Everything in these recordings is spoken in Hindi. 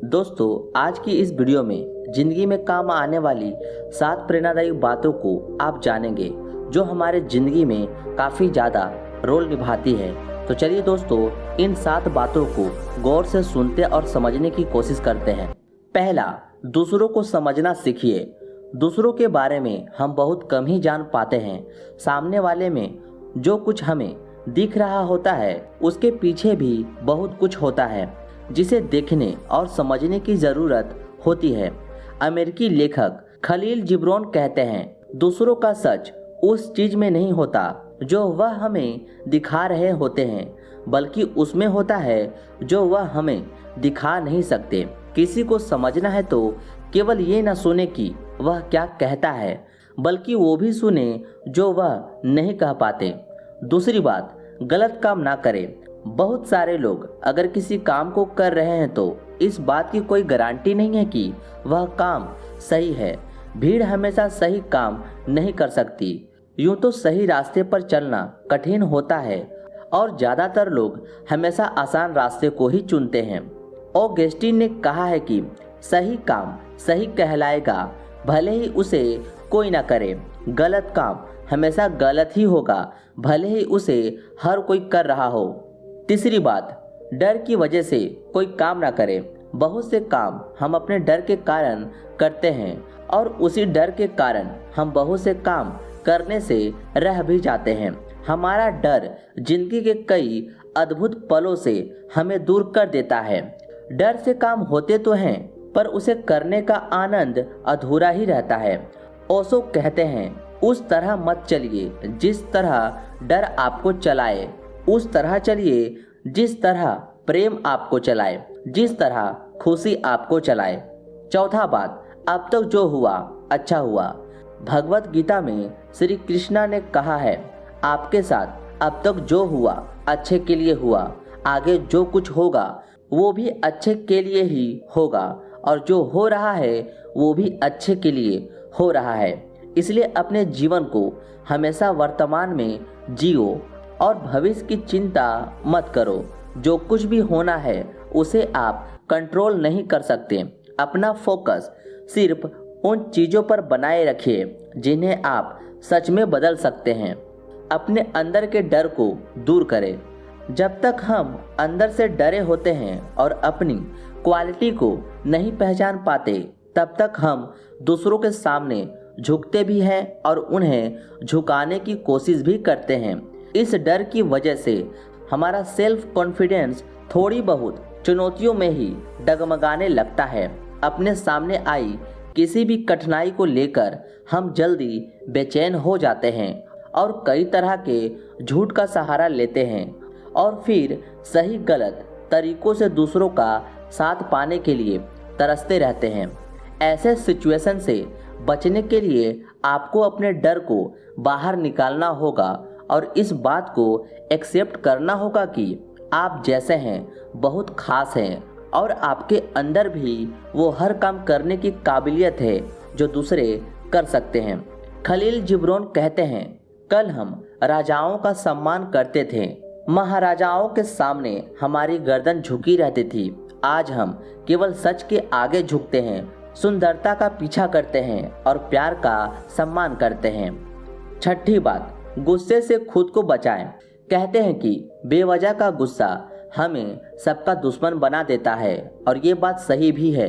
दोस्तों, आज की इस वीडियो में जिंदगी में काम आने वाली 7 प्रेरणादायी बातों को आप जानेंगे जो हमारे जिंदगी में काफ़ी ज़्यादा रोल निभाती है। तो चलिए दोस्तों, इन 7 बातों को गौर से सुनते और समझने की कोशिश करते हैं। पहला, दूसरों को समझना सीखिए। दूसरों के बारे में हम बहुत कम ही जान पाते हैं। सामने वाले में जो कुछ हमें दिख रहा होता है उसके पीछे भी बहुत कुछ होता है जिसे देखने और समझने की ज़रूरत होती है। अमेरिकी लेखक खलील जिब्रान कहते हैं, दूसरों का सच उस चीज़ में नहीं होता जो वह हमें दिखा रहे होते हैं, बल्कि उसमें होता है जो वह हमें दिखा नहीं सकते। किसी को समझना है तो केवल ये न सुने कि वह क्या कहता है, बल्कि वो भी सुने जो वह नहीं कह पाते। दूसरी बात, गलत काम ना करें। बहुत सारे लोग अगर किसी काम को कर रहे हैं तो इस बात की कोई गारंटी नहीं है कि वह काम सही है। भीड़ हमेशा सही काम नहीं कर सकती। यूं तो सही रास्ते पर चलना कठिन होता है और ज़्यादातर लोग हमेशा आसान रास्ते को ही चुनते हैं। ऑगस्टीन ने कहा है कि सही काम सही कहलाएगा, भले ही उसे कोई ना करे। गलत काम हमेशा गलत ही होगा, भले ही उसे हर कोई कर रहा हो। तीसरी बात, डर की वजह से कोई काम ना करें। बहुत से काम हम अपने डर के कारण करते हैं और उसी डर के कारण हम बहुत से काम करने से रह भी जाते हैं। हमारा डर जिंदगी के कई अद्भुत पलों से हमें दूर कर देता है। डर से काम होते तो हैं, पर उसे करने का आनंद अधूरा ही रहता है। ओशो कहते हैं, उस तरह मत चलिए जिस तरह डर आपको चलाए, उस तरह चलिए जिस तरह प्रेम आपको चलाए, जिस तरह खुशी आपको चलाए। चौथा बात, अब तक जो हुआ अच्छा हुआ। भगवत गीता में श्री कृष्णा ने कहा है, आपके साथ अब तक जो हुआ अच्छे के लिए हुआ, आगे जो कुछ होगा वो भी अच्छे के लिए ही होगा, और जो हो रहा है वो भी अच्छे के लिए हो रहा है। इसलिए अपने जीवन को हमेशा वर्तमान में जियो और भविष्य की चिंता मत करो। जो कुछ भी होना है उसे आप कंट्रोल नहीं कर सकते। अपना फोकस सिर्फ उन चीज़ों पर बनाए रखिए जिन्हें आप सच में बदल सकते हैं। अपने अंदर के डर को दूर करें। जब तक हम अंदर से डरे होते हैं और अपनी क्वालिटी को नहीं पहचान पाते, तब तक हम दूसरों के सामने झुकते भी हैं और उन्हें झुकाने की कोशिश भी करते हैं। इस डर की वजह से हमारा सेल्फ कॉन्फिडेंस थोड़ी बहुत चुनौतियों में ही डगमगाने लगता है। अपने सामने आई किसी भी कठिनाई को लेकर हम जल्दी बेचैन हो जाते हैं और कई तरह के झूठ का सहारा लेते हैं और फिर सही गलत तरीकों से दूसरों का साथ पाने के लिए तरसते रहते हैं। ऐसे सिचुएशन से बचने के लिए आपको अपने डर को बाहर निकालना होगा और इस बात को एक्सेप्ट करना होगा कि आप जैसे हैं बहुत खास हैं और आपके अंदर भी वो हर काम करने की काबिलियत है जो दूसरे कर सकते हैं। खलील जिब्रान कहते हैं, कल हम राजाओं का सम्मान करते थे, महाराजाओं के सामने हमारी गर्दन झुकी रहती थी। आज हम केवल सच के आगे झुकते हैं, सुंदरता का पीछा करते हैं और प्यार का सम्मान करते हैं। छठी बात, गुस्से से खुद को बचाएं। कहते हैं कि बेवजह का गुस्सा हमें सबका दुश्मन बना देता है और ये बात सही भी है।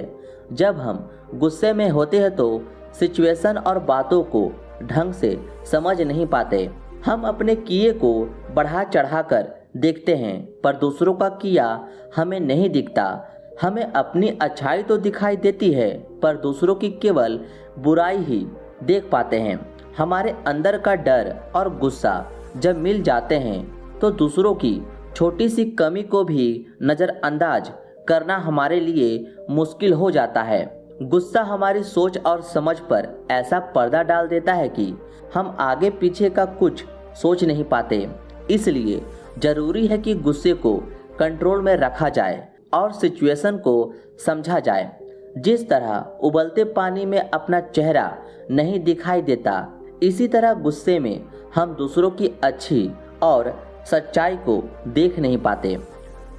जब हम गुस्से में होते हैं तो सिचुएशन और बातों को ढंग से समझ नहीं पाते। हम अपने किए को बढ़ा चढ़ा कर देखते हैं, पर दूसरों का किया हमें नहीं दिखता। हमें अपनी अच्छाई तो दिखाई देती है, पर दूसरों की केवल बुराई ही देख पाते हैं। हमारे अंदर का डर और गुस्सा जब मिल जाते हैं तो दूसरों की छोटी सी कमी को भी नज़रअंदाज करना हमारे लिए मुश्किल हो जाता है। गुस्सा हमारी सोच और समझ पर ऐसा पर्दा डाल देता है कि हम आगे पीछे का कुछ सोच नहीं पाते। इसलिए ज़रूरी है कि गुस्से को कंट्रोल में रखा जाए और सिचुएशन को समझा जाए। जिस तरह उबलते पानी में अपना चेहरा नहीं दिखाई देता, इसी तरह गुस्से में हम दूसरों की अच्छी और सच्चाई को देख नहीं पाते।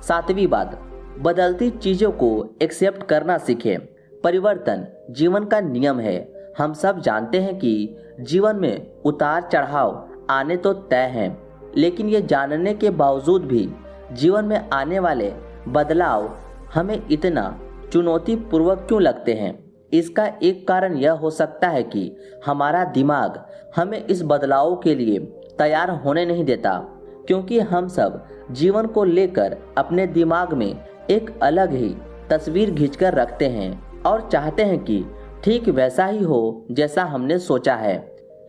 सातवीं बात, बदलती चीज़ों को एक्सेप्ट करना सीखें। परिवर्तन जीवन का नियम है। हम सब जानते हैं कि जीवन में उतार चढ़ाव आने तो तय हैं, लेकिन ये जानने के बावजूद भी जीवन में आने वाले बदलाव हमें इतना चुनौतीपूर्वक क्यों लगते हैं? इसका एक कारण यह हो सकता है कि हमारा दिमाग हमें इस बदलाव के लिए तैयार होने नहीं देता, क्योंकि हम सब जीवन को लेकर अपने दिमाग में एक अलग ही तस्वीर खींचकर रखते हैं और चाहते हैं कि ठीक वैसा ही हो जैसा हमने सोचा है।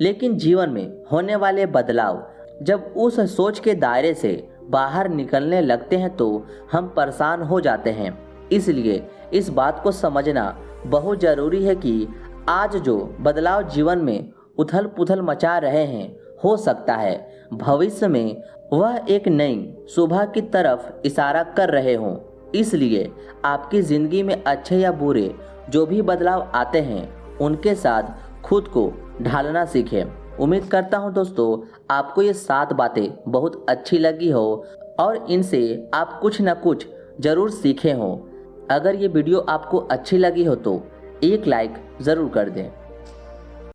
लेकिन जीवन में होने वाले बदलाव जब उस सोच के दायरे से बाहर निकलने लगते हैं तो हम परेशान हो जाते हैं। इसलिए इस बात को समझना बहुत ज़रूरी है कि आज जो बदलाव जीवन में उथल पुथल मचा रहे हैं, हो सकता है भविष्य में वह एक नई सुबह की तरफ इशारा कर रहे हों। इसलिए आपकी ज़िंदगी में अच्छे या बुरे जो भी बदलाव आते हैं, उनके साथ खुद को ढालना सीखें। उम्मीद करता हूं दोस्तों आपको ये 7 बातें बहुत अच्छी लगी हो और इनसे आप कुछ न कुछ ज़रूर सीखे हों। अगर ये वीडियो आपको अच्छी लगी हो तो एक लाइक ज़रूर कर दें।